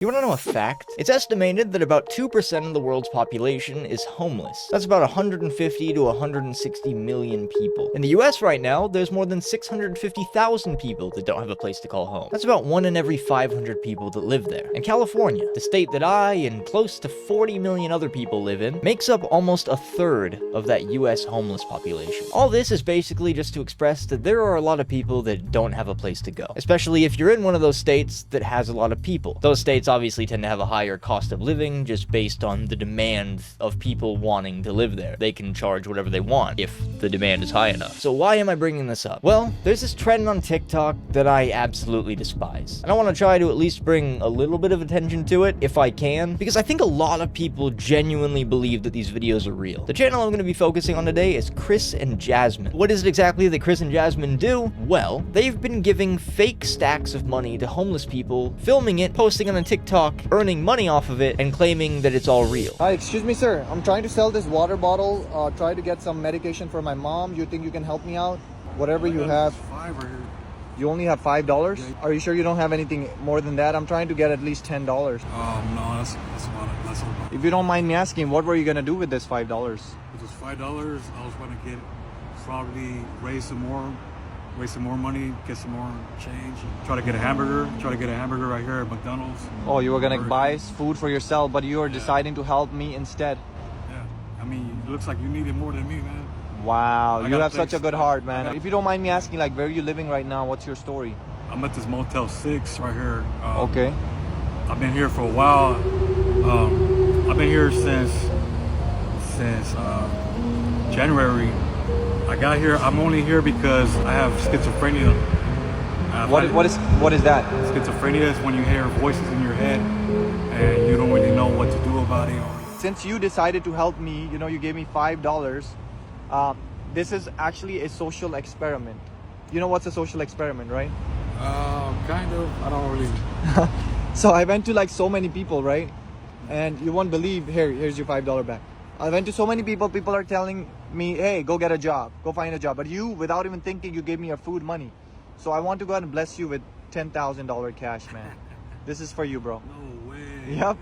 You wanna know a fact? It's estimated that about 2% of the world's population is homeless. That's about 150 to 160 million people. In the US right now, there's more than 650,000 people that don't have a place to call home. That's about 1 in every 500 people that live there. And California, the state that I and close to 40 million other people live in, makes up almost a third of that US homeless population. All this is basically just to express that there are a lot of people that don't have a place to go, especially if you're in one of those states that has a lot of people. Those states obviously tend to have a higher cost of living just based on the demand of people wanting to live there. They can charge whatever they want if the demand is high enough. So why am I bringing this up? Well, there's this trend on TikTok that I absolutely despise. And I want to try to at least bring a little bit of attention to it if I can, because I think a lot of people genuinely believe that these videos are real. The channel I'm going to be focusing on today is Chris and Jasmin. What is it exactly that Chris and Jasmin do? Well, they've been giving fake stacks of money to homeless people, filming it, posting it on TikTok, earning money off of it, and claiming that it's all real. Hi, excuse me, sir. I'm trying to sell this water bottle. Try to get some medication for my mom. You think you can help me out? Whatever you have. $5 right here. You only have $5? Yeah. Are you sure you don't have anything more than that? I'm trying to get at least $10. No, that's about it. That's all. If you don't mind me asking, what were you gonna do with this $5? It was $5. I was gonna get probably raise some more money, get some more change, try to get a hamburger right here at McDonald's. Oh, you were gonna buy food for yourself, but you are deciding to help me instead. Yeah, I mean, it looks like you need it more than me, man. Wow, you have such a good heart, man. If you don't mind me asking, like, where are you living right now? What's your story? I'm at this Motel 6 right here. Okay. I've been here for a while. I've been here since January. I got here. I'm only here because I have schizophrenia. What is that? Schizophrenia is when you hear voices in your head and you don't really know what to do about it. Since you decided to help me, you gave me $5. This is actually a social experiment. You know what's a social experiment, right? Kind of. I don't really. So I went to like so many people, right? And you won't believe. Here's your $5 back. I went to so many people. People are telling me, hey, go get a job, go find a job. But you, without even thinking, you gave me your food money. So I want to go ahead and bless you with $10,000 cash, man. This is for you, bro. No way. Yep.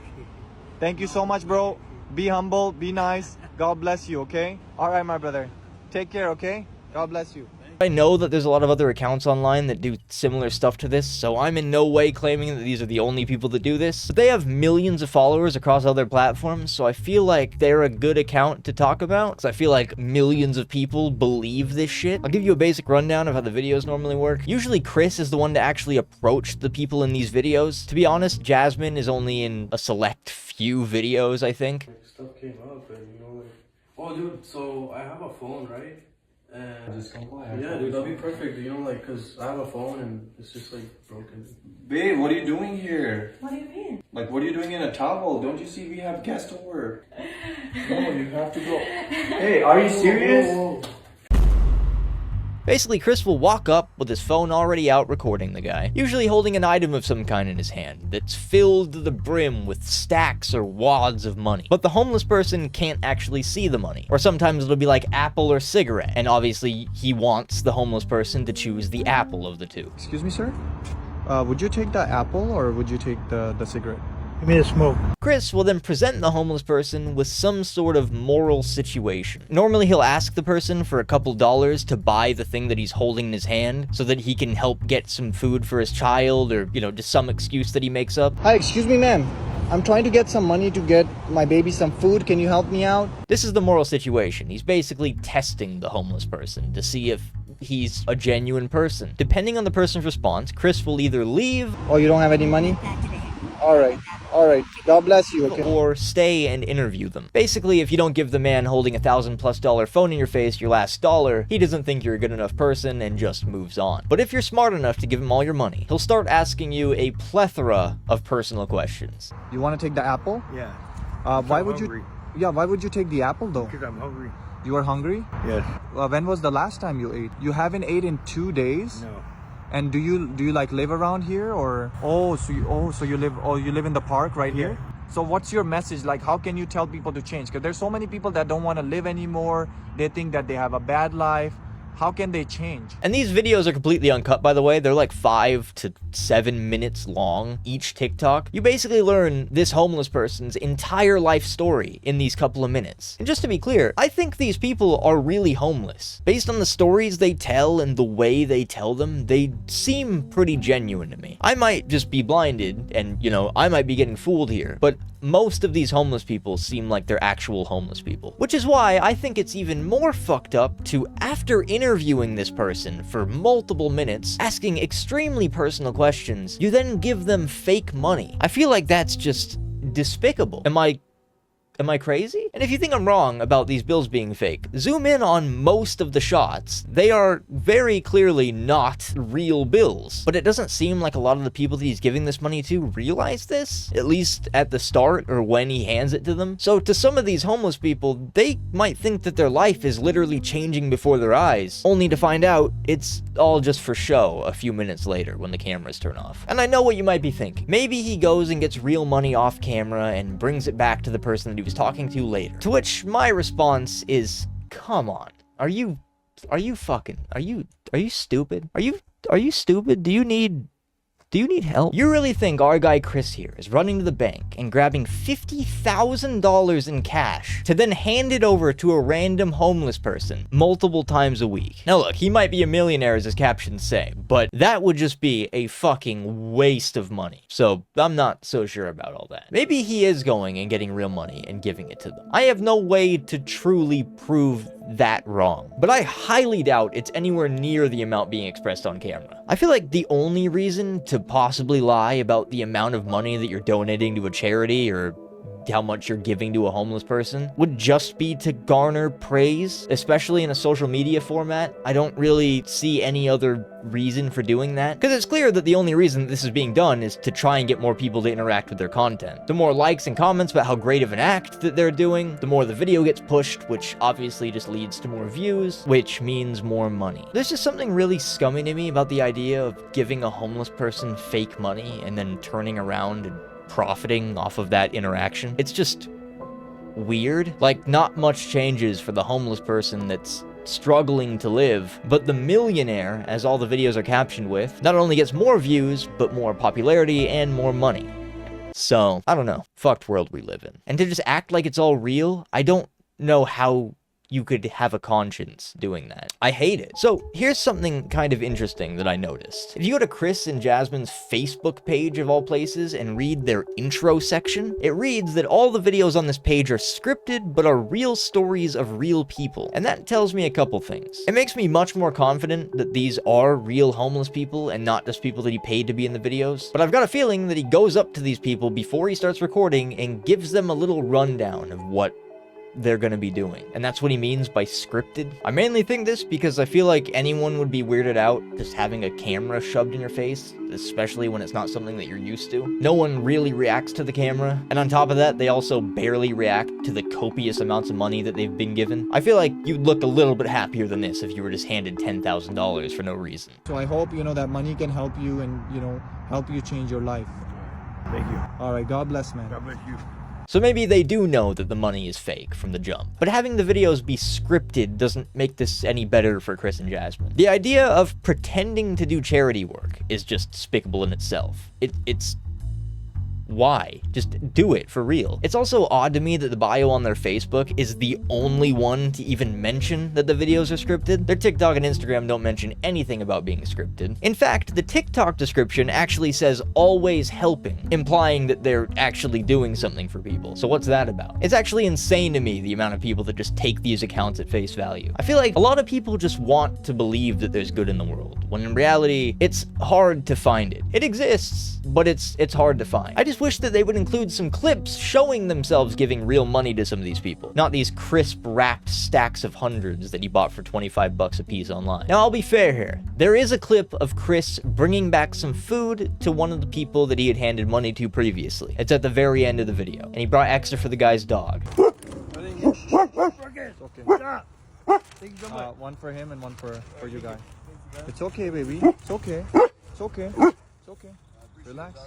Thank you so much, bro. Be humble, be nice. God bless you, okay? All right, my brother. Take care, okay? God bless you. I know that there's a lot of other accounts online that do similar stuff to this, so I'm in no way claiming that these are the only people that do this. But they have millions of followers across other platforms, so I feel like they're a good account to talk about, because I feel like millions of people believe this shit. I'll give you a basic rundown of how the videos normally work. Usually Chris is the one to actually approach the people in these videos. To be honest, Jasmin is only in a select few videos, I think. Stuff came up and oh dude, so I have a phone, right? And just come by. Yeah, dude, that'll be perfect. Cause I have a phone and it's just like broken. Babe, what are you doing here? What do you mean? Like, what are you doing in a towel? Don't you see we have guests over? No, you have to go. Hey, are you serious? Whoa. Basically, Chris will walk up with his phone already out recording the guy, usually holding an item of some kind in his hand that's filled to the brim with stacks or wads of money. But the homeless person can't actually see the money. Or sometimes it'll be like apple or cigarette, and obviously he wants the homeless person to choose the apple of the two. Excuse me, sir? Would you take the apple or would you take the cigarette? Give me a smoke. Chris will then present the homeless person with some sort of moral situation. Normally he'll ask the person for a couple dollars to buy the thing that he's holding in his hand so that he can help get some food for his child, or, just some excuse that he makes up. Hi, excuse me, ma'am. I'm trying to get some money to get my baby some food. Can you help me out? This is the moral situation. He's basically testing the homeless person to see if he's a genuine person. Depending on the person's response, Chris will either leave. Oh, you don't have any money? All right. God bless you, okay? Or stay and interview them. Basically, if you don't give the man holding $1,000+ phone in your face your last dollar, he doesn't think you're a good enough person and just moves on. But if you're smart enough to give him all your money, he'll start asking you a plethora of personal questions. You want to take the apple? Yeah. Why would you? Yeah, why would you take the apple though? Because I'm hungry. You are hungry? Yes. When was the last time you ate? You haven't ate in 2 days? No. And do you like live around here, or so you live in the park right here? So what's your message? Like, how can you tell people to change? Because there's so many people that don't want to live anymore. They think that they have a bad life. how can they change? And these videos are completely uncut, by the way. They're like 5 to 7 minutes long, each TikTok. You basically learn this homeless person's entire life story in these couple of minutes. And just to be clear, I think these people are really homeless. Based on the stories they tell and the way they tell them, they seem pretty genuine to me. I might just be blinded and, you know, I might be getting fooled here, but most of these homeless people seem like they're actual homeless people. Which is why I think it's even more fucked up to, after interviewing this person for multiple minutes, asking extremely personal questions, you then give them fake money. I feel like that's just despicable. Am I crazy? And if you think I'm wrong about these bills being fake, zoom in on most of the shots. They are very clearly not real bills. But it doesn't seem like a lot of the people that he's giving this money to realize this, at least at the start or when he hands it to them. So to some of these homeless people, they might think that their life is literally changing before their eyes, only to find out it's all just for show a few minutes later when the cameras turn off. And I know what you might be thinking. Maybe he goes and gets real money off camera and brings it back to the person that he was talking to later. To which my response is, come on. Are you stupid? Are you stupid? Do you need help? You really think our guy Chris here is running to the bank and grabbing $50,000 in cash to then hand it over to a random homeless person multiple times a week? Now look, he might be a millionaire as his captions say, but that would just be a fucking waste of money. So I'm not so sure about all that. Maybe he is going and getting real money and giving it to them. I have no way to truly prove that wrong, but I highly doubt it's anywhere near the amount being expressed on camera. I feel like the only reason to possibly lie about the amount of money that you're donating to a charity or how much you're giving to a homeless person would just be to garner praise, especially in a social media format. I don't really see any other reason for doing that, because it's clear that the only reason this is being done is to try and get more people to interact with their content. The more likes and comments about how great of an act that they're doing, the more the video gets pushed, which obviously just leads to more views, which means more money. There's just something really scummy to me about the idea of giving a homeless person fake money and then turning around and profiting off of that interaction. It's just weird. Like, not much changes for the homeless person that's struggling to live, but the millionaire, as all the videos are captioned with, not only gets more views, but more popularity and more money. So, I don't know. Fucked world we live in. And to just act like it's all real, I don't know how you could have a conscience doing that. I hate it. So here's something kind of interesting that I noticed. If you go to Chris and Jasmin's Facebook page of all places and read their intro section, it reads that all the videos on this page are scripted but are real stories of real people. And that tells me a couple things. It makes me much more confident that these are real homeless people and not just people that he paid to be in the videos. But I've got a feeling that he goes up to these people before he starts recording and gives them a little rundown of what they're gonna be doing. And that's what he means by scripted. I mainly think this because I feel like anyone would be weirded out just having a camera shoved in your face, especially when it's not something that you're used to. No one really reacts to the camera, and on top of that, they also barely react to the copious amounts of money that they've been given. I feel like you'd look a little bit happier than this if you were just handed $10,000 for no reason. So I hope, you know, that money can help you and, you know, help you change your life. Thank you. All right, God bless, man. God bless you. So maybe they do know that the money is fake from the jump. But having the videos be scripted doesn't make this any better for Chris and Jasmin. The idea of pretending to do charity work is just despicable in itself. It's why? Just do it for real. It's also odd to me that the bio on their Facebook is the only one to even mention that the videos are scripted. Their TikTok and Instagram don't mention anything about being scripted. In fact, the TikTok description actually says always helping, implying that they're actually doing something for people. So what's that about? It's actually insane to me the amount of people that just take these accounts at face value. I feel like a lot of people just want to believe that there's good in the world, when in reality, it's hard to find it. It exists, but it's hard to find. I just wish that they would include some clips showing themselves giving real money to some of these people, not these crisp wrapped stacks of hundreds that he bought for 25 bucks a piece online. Now, I'll be fair here. There is a clip of Chris bringing back some food to one of the people that he had handed money to previously. It's at the very end of the video, and he brought extra for the guy's dog. One for him and one for you guys. It's okay, baby. It's okay. It's okay. It's okay. Relax.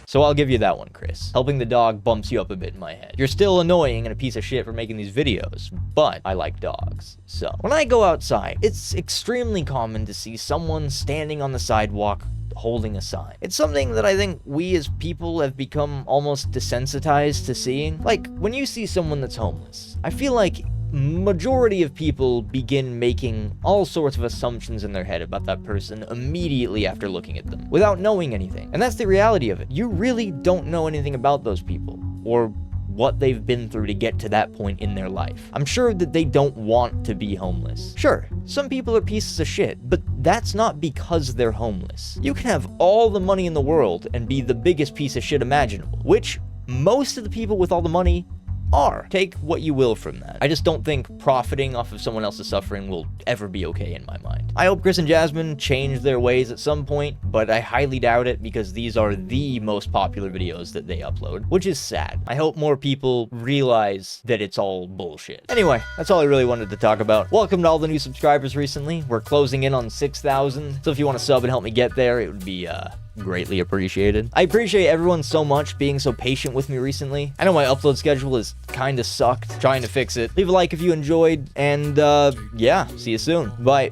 So I'll give you that one, Chris. Helping the dog bumps you up a bit in my head. You're still annoying and a piece of shit for making these videos, but I like dogs. So when I go outside, it's extremely common to see someone standing on the sidewalk holding a sign. It's something that I think we as people have become almost desensitized to seeing. Like, when you see someone that's homeless, I feel like majority of people begin making all sorts of assumptions in their head about that person immediately after looking at them, without knowing anything. And that's the reality of it. You really don't know anything about those people, or what they've been through to get to that point in their life. I'm sure that they don't want to be homeless. Sure, some people are pieces of shit, but that's not because they're homeless. You can have all the money in the world and be the biggest piece of shit imaginable, which most of the people with all the money are. Take what you will from that. I just don't think profiting off of someone else's suffering will ever be okay in my mind. I hope Chris and Jasmin change their ways at some point, but I highly doubt it because these are the most popular videos that they upload, which is sad. I hope more people realize that it's all bullshit. Anyway, that's all I really wanted to talk about. Welcome to all the new subscribers recently. We're closing in on 6,000, so if you want to sub and help me get there, it would be, greatly appreciated. I appreciate everyone so much being so patient with me recently. I know my upload schedule has kinda sucked. Trying to fix it. Leave a like if you enjoyed, and yeah, see you soon. Bye.